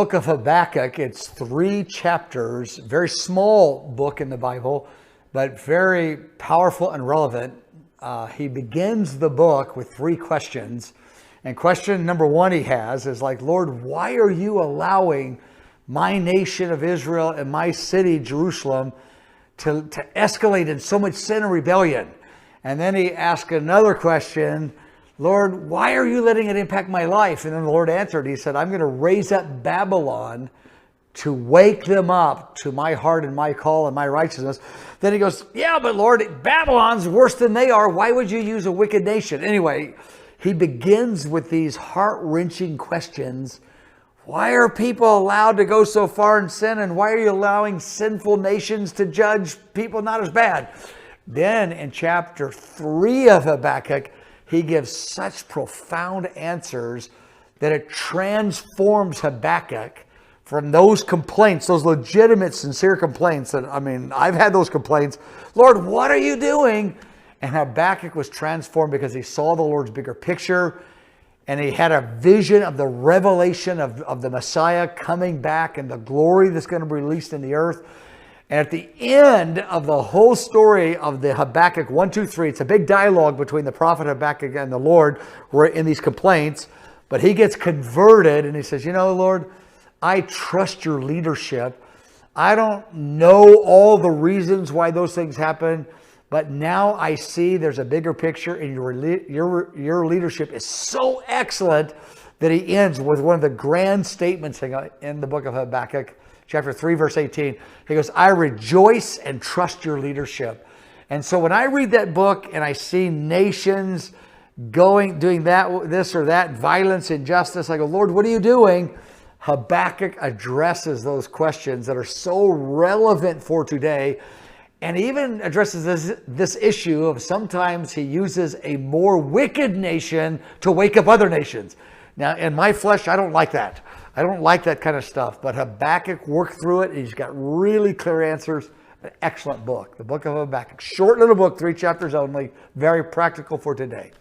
book of Habakkuk. It's 3 chapters, very small book in the Bible, but very powerful and relevant. He begins the book with 3 questions. And question number 1 he has is like, Lord, why are you allowing my nation of Israel and my city, Jerusalem, to escalate in so much sin and rebellion? And then he asks another question, Lord, why are you letting it impact my life? And then the Lord answered, he said, I'm going to raise up Babylon to wake them up to my heart and my call and my righteousness. Then he goes, yeah, but Lord, Babylon's worse than they are. Why would you use a wicked nation? Anyway, he begins with these heart-wrenching questions. Why are people allowed to go so far in sin? And why are you allowing sinful nations to judge people not as bad? Then in chapter 3 of Habakkuk, he gives such profound answers that it transforms Habakkuk from those complaints, those legitimate, sincere complaints that, I've had those complaints. Lord, what are you doing? And Habakkuk was transformed because he saw the Lord's bigger picture and he had a vision of the revelation of the Messiah coming back and the glory that's going to be released in the earth. And at the end of the whole story of the Habakkuk 1, 2, 3, it's a big dialogue between the prophet Habakkuk and the Lord. We're in these complaints, but he gets converted and he says, Lord, I trust your leadership. I don't know all the reasons why those things happen, but now I see there's a bigger picture, and your leadership is so excellent that he ends with one of the grand statements in the book of Habakkuk, chapter 3, verse 18. He goes, I rejoice and trust your leadership. And so when I read that book and I see nations doing this or that, violence, injustice, I go, Lord, what are you doing? Habakkuk addresses those questions that are so relevant for today, and even addresses this issue of sometimes he uses a more wicked nation to wake up other nations. Now, in my flesh, I don't like that. I don't like that kind of stuff. But Habakkuk worked through it. He's got really clear answers. An excellent book. The book of Habakkuk. Short little book, 3 chapters only. Very practical for today.